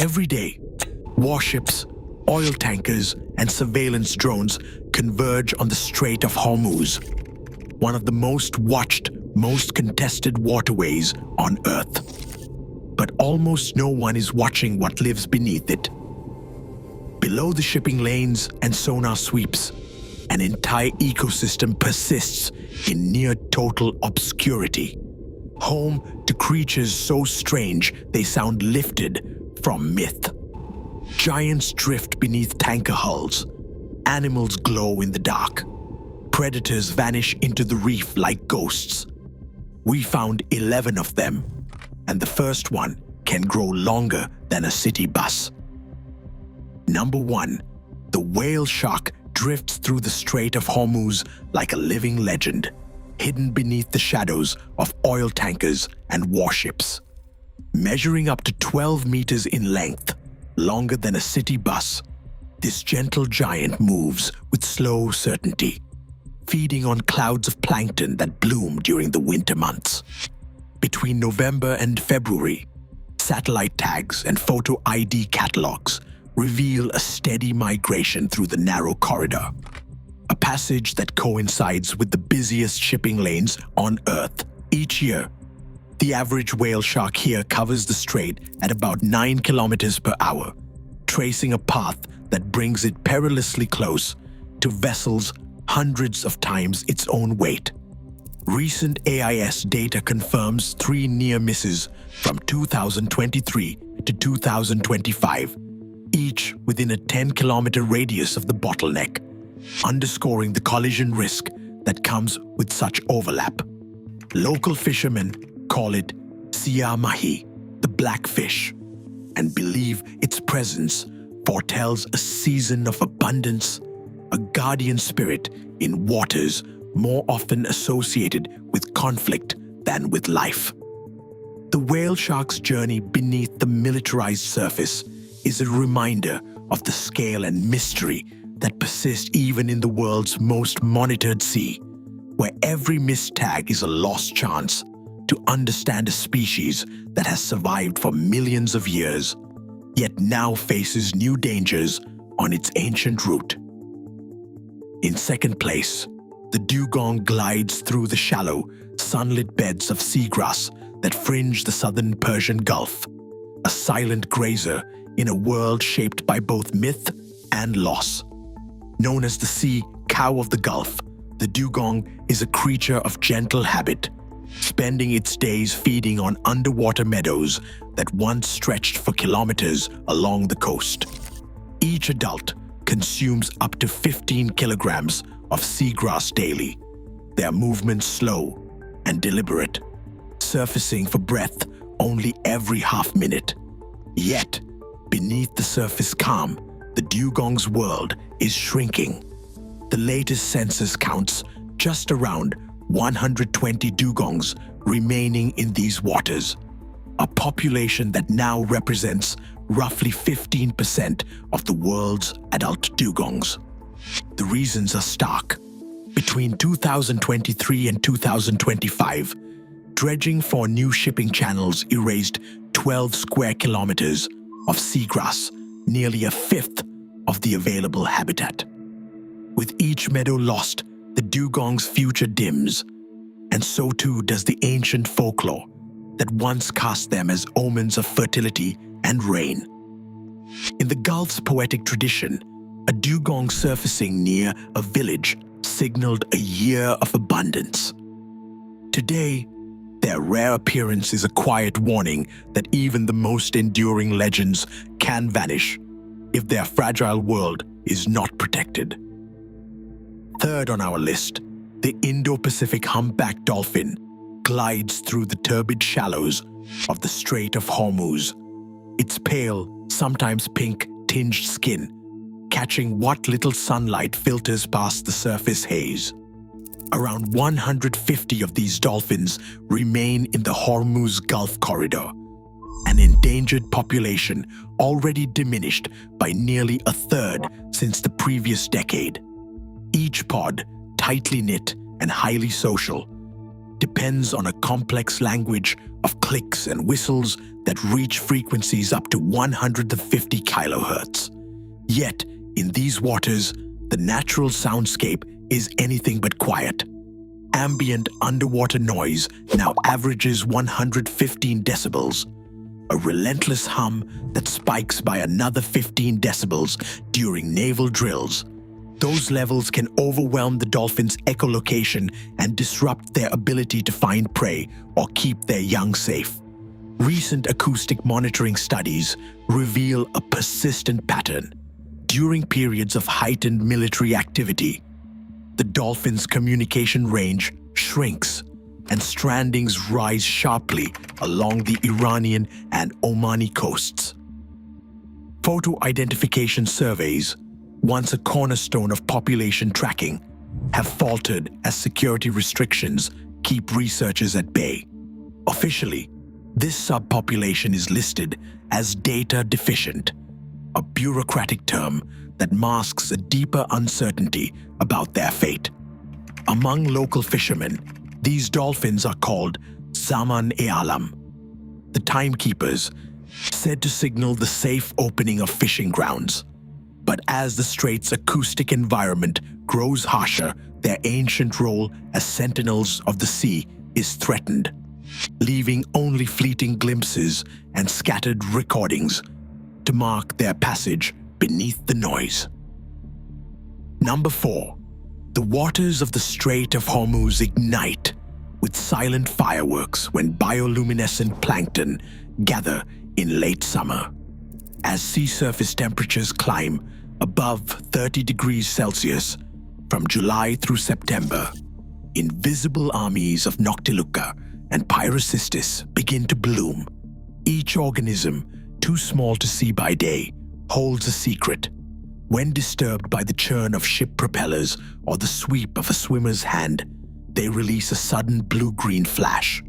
Every day, warships, oil tankers, and surveillance drones converge on the Strait of Hormuz, one of the most watched, most contested waterways on Earth. But almost no one is watching what lives beneath it. Below the shipping lanes and sonar sweeps, an entire ecosystem persists in near-total obscurity, home to creatures so strange they sound lifted from myth. Giants drift beneath tanker hulls, animals glow in the dark, predators vanish into the reef like ghosts. We found 11 of them, and the first one can grow longer than a city bus. Number 1. The whale shark drifts through the Strait of Hormuz like a living legend, hidden beneath the shadows of oil tankers and warships. Measuring up to 12 meters in length, longer than a city bus, this gentle giant moves with slow certainty, feeding on clouds of plankton that bloom during the winter months. Between November and February, satellite tags and photo ID catalogs reveal a steady migration through the narrow corridor, a passage that coincides with the busiest shipping lanes on Earth. Each year, the average whale shark here covers the strait at about 9 kilometers per hour, tracing a path that brings it perilously close to vessels hundreds of times its own weight. Recent AIS data confirms 3 near misses from 2023 to 2025, each within a 10-kilometer radius of the bottleneck, underscoring the collision risk that comes with such overlap. Local fishermen call it siya mahi, the black fish, and believe its presence foretells a season of abundance, a guardian spirit in waters more often associated with conflict than with life. The whale shark's journey beneath the militarized surface is a reminder of the scale and mystery that persist even in the world's most monitored sea, where every missed tag is a lost chance to understand a species that has survived for millions of years, yet now faces new dangers on its ancient route. In second place, the dugong glides through the shallow, sunlit beds of seagrass that fringe the southern Persian Gulf, a silent grazer in a world shaped by both myth and loss. Known as the sea cow of the Gulf, the dugong is a creature of gentle habit, spending its days feeding on underwater meadows that once stretched for kilometers along the coast. Each adult consumes up to 15 kilograms of seagrass daily, their movements slow and deliberate, surfacing for breath only every half minute. Yet, beneath the surface calm, the dugong's world is shrinking. The latest census counts just around 120 dugongs remaining in these waters, a population that now represents roughly 15% of the world's adult dugongs. The reasons are stark. Between 2023 and 2025, dredging for new shipping channels erased 12 square kilometers of seagrass, nearly a fifth of the available habitat. With each meadow lost, the dugong's future dims, and so too does the ancient folklore that once cast them as omens of fertility and rain. In the Gulf's poetic tradition, a dugong surfacing near a village signaled a year of abundance. Today, their rare appearance is a quiet warning that even the most enduring legends can vanish if their fragile world is not protected. Third on our list, the Indo-Pacific humpback dolphin glides through the turbid shallows of the Strait of Hormuz, its pale, sometimes pink-tinged skin catching what little sunlight filters past the surface haze. Around 150 of these dolphins remain in the Hormuz Gulf corridor, an endangered population already diminished by nearly a third since the previous decade. Each pod, tightly knit and highly social, depends on a complex language of clicks and whistles that reach frequencies up to 150 kilohertz. Yet, in these waters, the natural soundscape is anything but quiet. Ambient underwater noise now averages 115 decibels, a relentless hum that spikes by another 15 decibels during naval drills. Those levels can overwhelm the dolphins' echolocation and disrupt their ability to find prey or keep their young safe. Recent acoustic monitoring studies reveal a persistent pattern. During periods of heightened military activity, the dolphins' communication range shrinks and strandings rise sharply along the Iranian and Omani coasts. Photo identification surveys, once a cornerstone of population tracking, have faltered as security restrictions keep researchers at bay. Officially, this subpopulation is listed as data deficient, a bureaucratic term that masks a deeper uncertainty about their fate. Among local fishermen, these dolphins are called zaman-e-alam, the timekeepers, said to signal the safe opening of fishing grounds. But as the strait's acoustic environment grows harsher, their ancient role as sentinels of the sea is threatened, leaving only fleeting glimpses and scattered recordings to mark their passage beneath the noise. Number 4. The waters of the Strait of Hormuz ignite with silent fireworks when bioluminescent plankton gather in late summer. As sea surface temperatures climb above 30 degrees Celsius from July through September, invisible armies of Noctiluca and Pyrocystis begin to bloom. Each organism, too small to see by day, holds a secret. When disturbed by the churn of ship propellers or the sweep of a swimmer's hand, they release a sudden blue-green flash.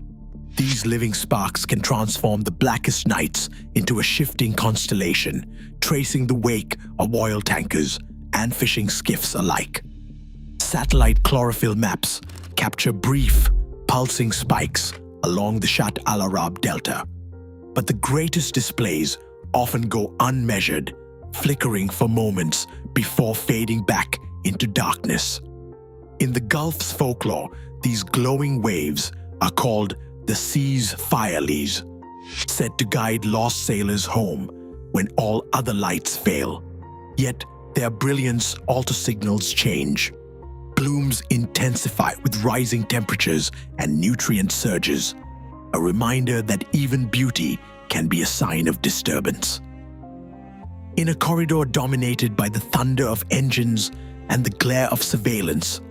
These living sparks can transform the blackest nights into a shifting constellation, tracing the wake of oil tankers and fishing skiffs alike. Satellite chlorophyll maps capture brief, pulsing spikes along the Shatt al-Arab Delta. But the greatest displays often go unmeasured, flickering for moments before fading back into darkness. In the Gulf's folklore, these glowing waves are called the sea's fire leaves, said to guide lost sailors home when all other lights fail. Yet their brilliance also signals change. Blooms intensify with rising temperatures and nutrient surges, a reminder that even beauty can be a sign of disturbance. In a corridor dominated by the thunder of engines and the glare of surveillance,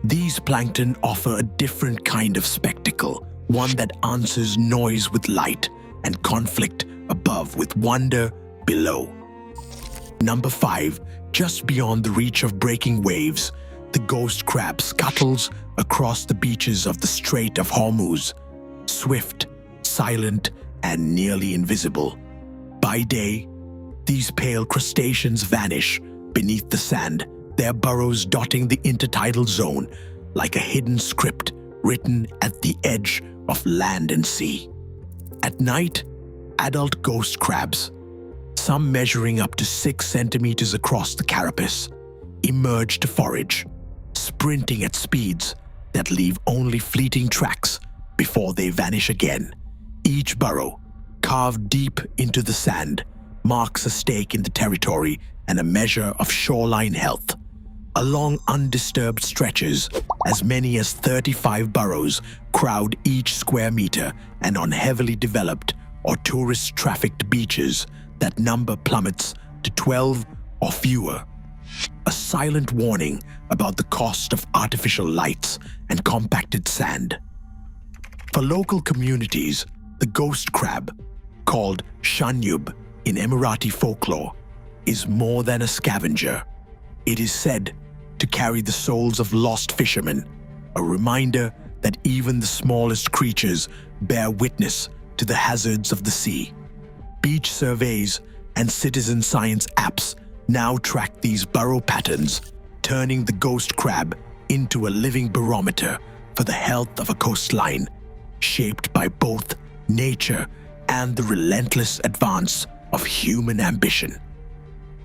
these plankton offer a different kind of spectacle, one that answers noise with light and conflict above with wonder below. Number 5, just beyond the reach of breaking waves, the ghost crab scuttles across the beaches of the Strait of Hormuz, swift, silent, and nearly invisible. By day, these pale crustaceans vanish beneath the sand, their burrows dotting the intertidal zone like a hidden script written at the edge of land and sea. At night, adult ghost crabs, some measuring up to 6 centimeters across the carapace, emerge to forage, sprinting at speeds that leave only fleeting tracks before they vanish again. Each burrow, carved deep into the sand, marks a stake in the territory and a measure of shoreline health. Along undisturbed stretches, as many as 35 burrows crowd each square meter, and on heavily developed or tourist-trafficked beaches, that number plummets to 12 or fewer. A silent warning about the cost of artificial lights and compacted sand. For local communities, the ghost crab, called shanyub in Emirati folklore, is more than a scavenger. It is said to carry the souls of lost fishermen, a reminder that even the smallest creatures bear witness to the hazards of the sea. Beach surveys and citizen science apps now track these burrow patterns, turning the ghost crab into a living barometer for the health of a coastline shaped by both nature and the relentless advance of human ambition.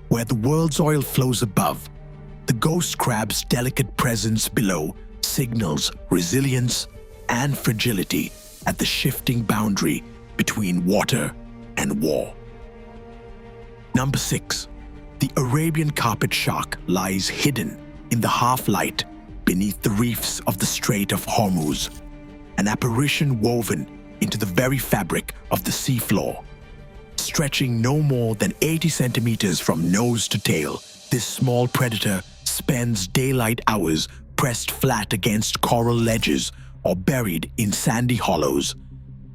Where the world's oil flows above, the ghost crab's delicate presence below signals resilience and fragility at the shifting boundary between water and war. Number 6. The Arabian carpet shark lies hidden in the half-light beneath the reefs of the Strait of Hormuz, an apparition woven into the very fabric of the seafloor. Stretching no more than 80 centimeters from nose to tail, this small predator spends daylight hours pressed flat against coral ledges or buried in sandy hollows,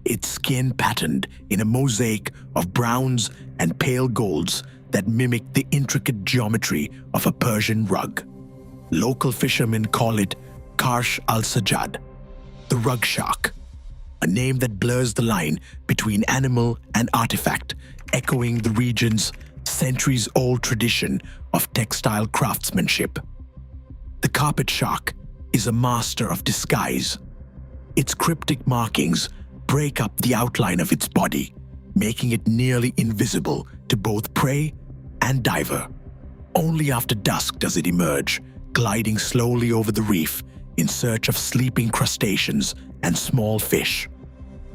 its skin patterned in a mosaic of browns and pale golds that mimic the intricate geometry of a Persian rug. Local fishermen call it Karsh al-Sajjad, the rug shark, a name that blurs the line between animal and artifact, echoing the region's centuries-old tradition of textile craftsmanship. The carpet shark is a master of disguise. Its cryptic markings break up the outline of its body, making it nearly invisible to both prey and diver. Only after dusk does it emerge, gliding slowly over the reef in search of sleeping crustaceans and small fish.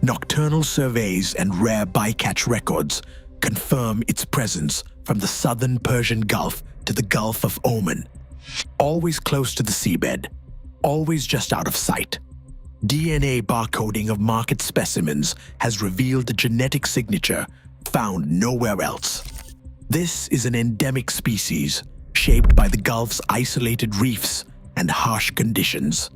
Nocturnal surveys and rare bycatch records confirm its presence from the southern Persian Gulf to the Gulf of Oman. Always close to the seabed, always just out of sight. DNA barcoding of market specimens has revealed a genetic signature found nowhere else. This is an endemic species shaped by the Gulf's isolated reefs and harsh conditions.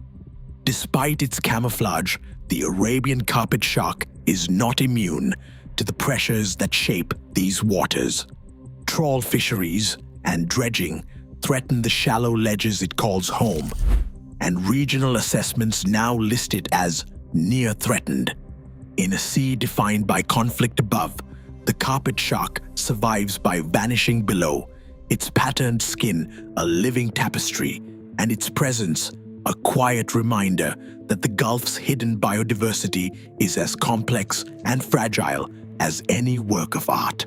Despite its camouflage, the Arabian carpet shark is not immune to the pressures that shape these waters. Trawl fisheries and dredging threaten the shallow ledges it calls home, and regional assessments now list it as near threatened. In a sea defined by conflict above, the carpet shark survives by vanishing below, its patterned skin a living tapestry, and its presence a quiet reminder that the Gulf's hidden biodiversity is as complex and fragile as any work of art.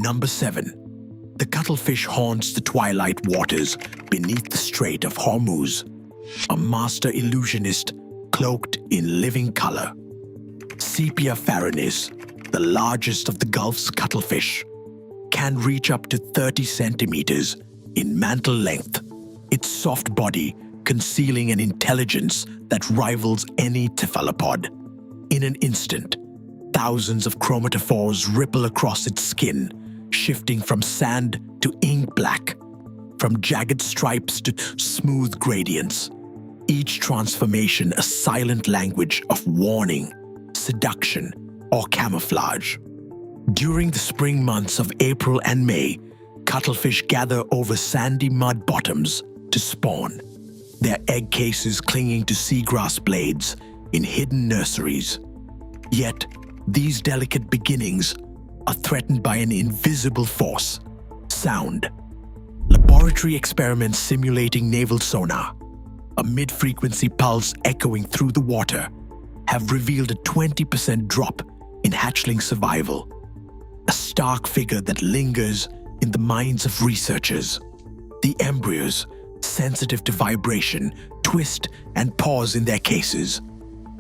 Number 7. The cuttlefish haunts the twilight waters beneath the Strait of Hormuz, a master illusionist cloaked in living color. Sepia faranis, the largest of the Gulf's cuttlefish, can reach up to 30 centimeters in mantle length, its soft body concealing an intelligence that rivals any cephalopod. In an instant, thousands of chromatophores ripple across its skin, shifting from sand to ink black, from jagged stripes to smooth gradients, each transformation a silent language of warning, seduction, or camouflage. During the spring months of April and May, cuttlefish gather over sandy mud bottoms to spawn, their egg cases clinging to seagrass blades in hidden nurseries. Yet, these delicate beginnings are threatened by an invisible force: sound. Laboratory experiments simulating naval sonar, a mid-frequency pulse echoing through the water, have revealed a 20% drop in hatchling survival, a stark figure that lingers in the minds of researchers. The embryos, sensitive to vibration, twist and pause in their cases,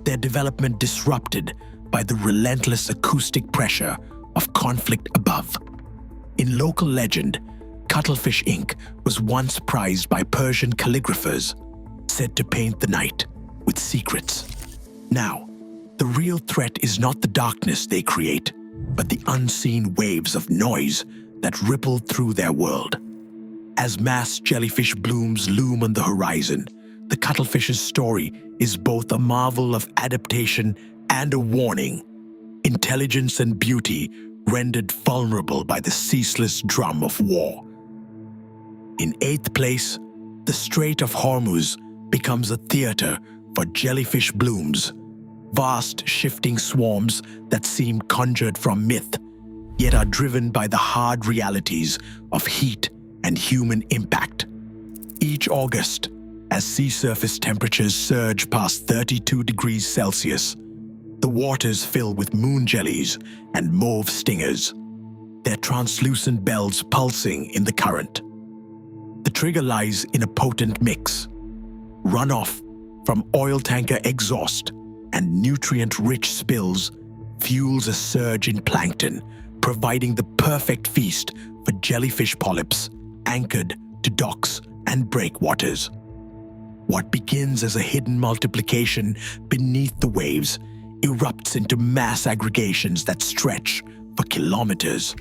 their development disrupted by the relentless acoustic pressure of conflict above. In local legend, cuttlefish ink was once prized by Persian calligraphers, said to paint the night with secrets. Now, the real threat is not the darkness they create, but the unseen waves of noise that ripple through their world. As mass jellyfish blooms loom on the horizon, the cuttlefish's story is both a marvel of adaptation and a warning. Intelligence and beauty rendered vulnerable by the ceaseless drum of war. In 8th place, the Strait of Hormuz becomes a theater for jellyfish blooms, vast shifting swarms that seem conjured from myth, yet are driven by the hard realities of heat and human impact. Each August, As sea surface temperatures surge past 32 degrees Celsius, the waters fill with moon jellies and mauve stingers, their translucent bells pulsing in the current. The trigger lies in a potent mix: runoff from oil tanker exhaust and nutrient-rich spills fuels a surge in plankton, providing the perfect feast for jellyfish polyps anchored to docks and breakwaters. What begins as a hidden multiplication beneath the waves erupts into mass aggregations that stretch for kilometers,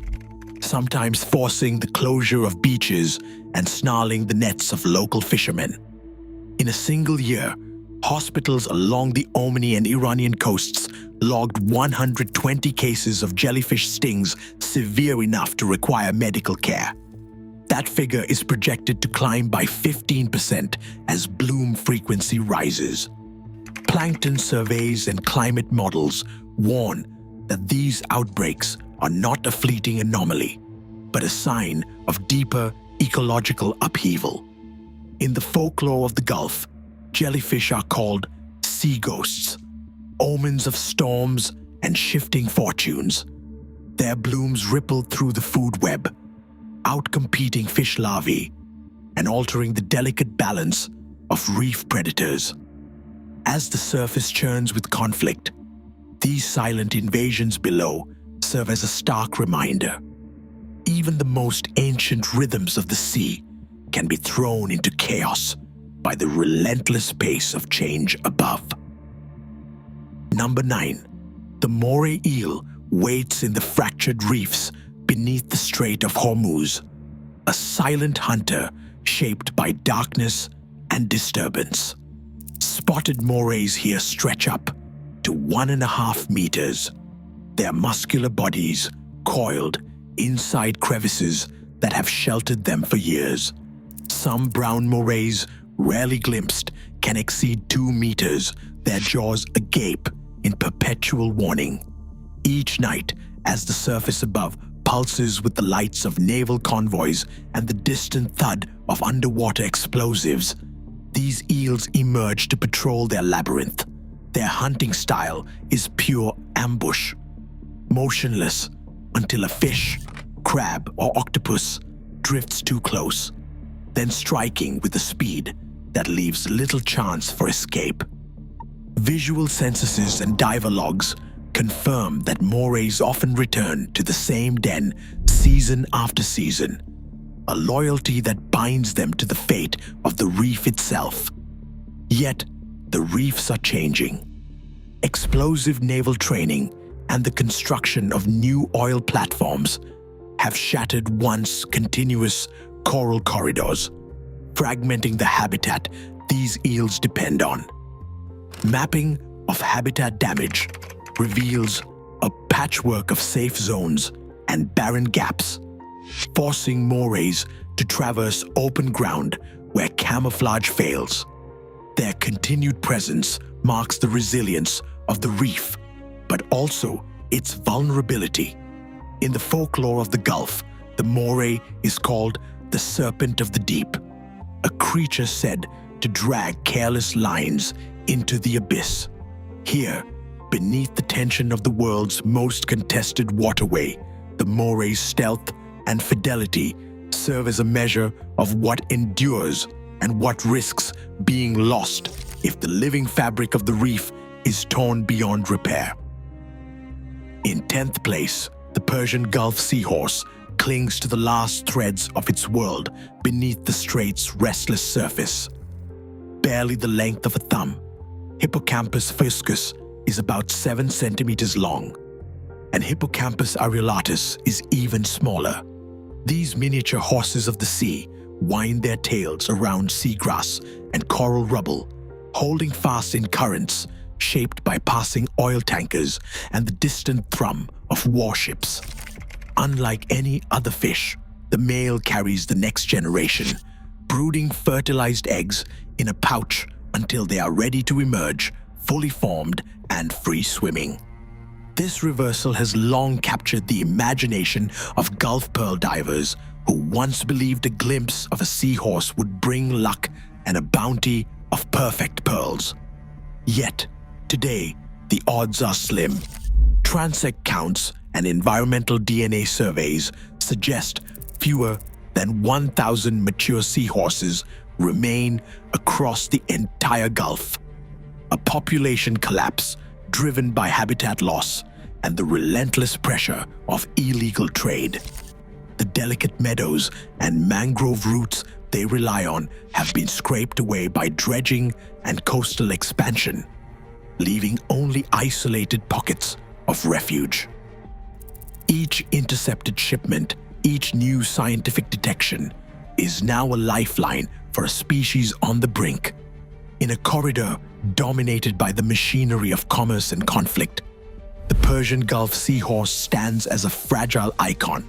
sometimes forcing the closure of beaches and snarling the nets of local fishermen. In a single year, hospitals along the Omani and Iranian coasts logged 120 cases of jellyfish stings severe enough to require medical care. That figure is projected to climb by 15% as bloom frequency rises. Plankton surveys and climate models warn that these outbreaks are not a fleeting anomaly, but a sign of deeper ecological upheaval. In the folklore of the Gulf, jellyfish are called sea ghosts, omens of storms and shifting fortunes. Their blooms ripple through the food web, outcompeting fish larvae and altering the delicate balance of reef predators. As the surface churns with conflict, these silent invasions below serve as a stark reminder. Even the most ancient rhythms of the sea can be thrown into chaos by the relentless pace of change above. Number 9. The moray eel waits in the fractured reefs beneath the Strait of Hormuz, a silent hunter shaped by darkness and disturbance. Spotted morays here stretch up to 1.5 meters, their muscular bodies coiled inside crevices that have sheltered them for years. Some brown morays, rarely glimpsed, can exceed 2 meters, their jaws agape in perpetual warning. Each night, as the surface above pulses with the lights of naval convoys and the distant thud of underwater explosives, these eels emerge to patrol their labyrinth. Their hunting style is pure ambush, motionless until a fish, crab, or octopus drifts too close, then striking with a speed that leaves little chance for escape. Visual censuses and diver logs confirm that morays often return to the same den season after season, a loyalty that binds them to the fate of the reef itself. Yet, the reefs are changing. Explosive naval training and the construction of new oil platforms have shattered once continuous coral corridors, fragmenting the habitat these eels depend on. Mapping of habitat damage reveals a patchwork of safe zones and barren gaps, forcing morays to traverse open ground where camouflage fails. Their continued presence marks the resilience of the reef, but also its vulnerability. In the folklore of the Gulf, the moray is called the serpent of the deep, a creature said to drag careless lines into the abyss. Here, beneath the tension of the world's most contested waterway, the moray's stealth and fidelity serve as a measure of what endures and what risks being lost if the living fabric of the reef is torn beyond repair. In 10th place, the Persian Gulf seahorse clings to the last threads of its world beneath the strait's restless surface. Barely the length of a thumb, Hippocampus fuscus is about 7 centimeters long, and Hippocampus aurelatus is even smaller. These miniature horses of the sea wind their tails around seagrass and coral rubble, holding fast in currents shaped by passing oil tankers and the distant thrum of warships. Unlike any other fish, the male carries the next generation, brooding fertilized eggs in a pouch until they are ready to emerge, fully formed and free swimming. This reversal has long captured the imagination of Gulf pearl divers who once believed a glimpse of a seahorse would bring luck and a bounty of perfect pearls. Yet, today, the odds are slim. Transect counts and environmental DNA surveys suggest fewer than 1,000 mature seahorses remain across the entire Gulf. A population collapse driven by habitat loss and the relentless pressure of illegal trade. The delicate meadows and mangrove roots they rely on have been scraped away by dredging and coastal expansion, leaving only isolated pockets of refuge. Each intercepted shipment, each new scientific detection, is now a lifeline for a species on the brink. In a corridor dominated by the machinery of commerce and conflict, the Persian Gulf seahorse stands as a fragile icon,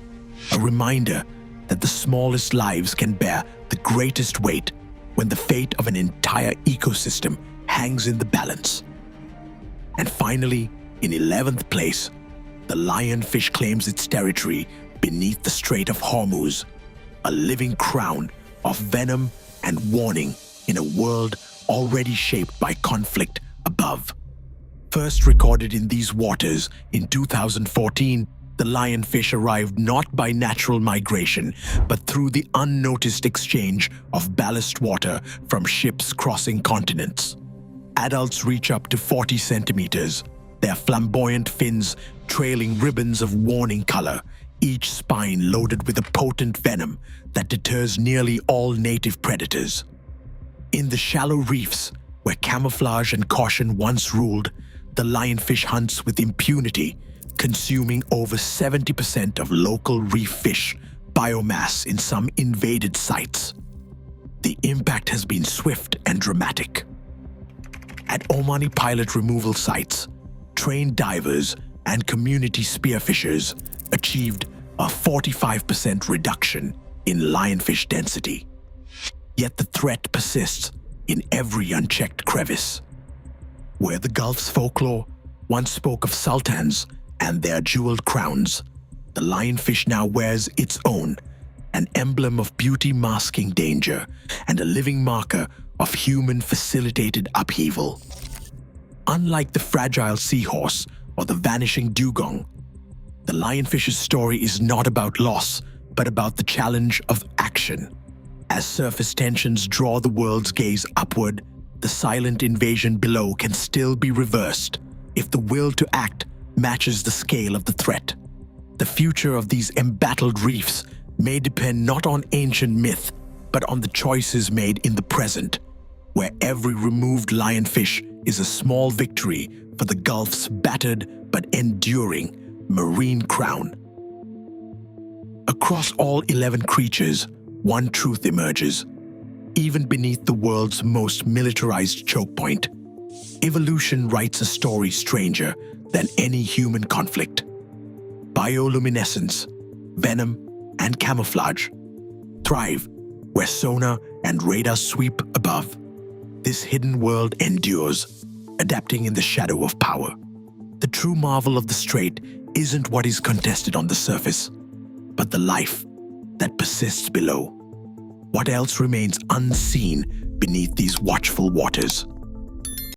a reminder that the smallest lives can bear the greatest weight when the fate of an entire ecosystem hangs in the balance. And finally, in 11th place, the lionfish claims its territory beneath the Strait of Hormuz, a living crown of venom and warning in a world already shaped by conflict above. First recorded in these waters in 2014, the lionfish arrived not by natural migration, but through the unnoticed exchange of ballast water from ships crossing continents. Adults reach up to 40 centimeters, their flamboyant fins trailing ribbons of warning color, each spine loaded with a potent venom that deters nearly all native predators. In the shallow reefs, where camouflage and caution once ruled, the lionfish hunts with impunity, consuming over 70% of local reef fish biomass in some invaded sites. The impact has been swift and dramatic. At Omani pilot removal sites, trained divers and community spearfishers achieved a 45% reduction in lionfish density. Yet the threat persists in every unchecked crevice. Where the Gulf's folklore once spoke of sultans and their jeweled crowns, the lionfish now wears its own, an emblem of beauty masking danger and a living marker of human-facilitated upheaval. Unlike the fragile seahorse or the vanishing dugong, the lionfish's story is not about loss, but about the challenge of action. As surface tensions draw the world's gaze upward, the silent invasion below can still be reversed if the will to act matches the scale of the threat. The future of these embattled reefs may depend not on ancient myth, but on the choices made in the present, where every removed lionfish is a small victory for the Gulf's battered but enduring marine crown. Across all 11 creatures, one truth emerges. Even beneath the world's most militarized choke point, evolution writes a story stranger than any human conflict. Bioluminescence, venom, and camouflage thrive where sonar and radar sweep above. This hidden world endures, adapting in the shadow of power. The true marvel of the strait isn't what is contested on the surface, but the life that persists below. What else remains unseen beneath these watchful waters?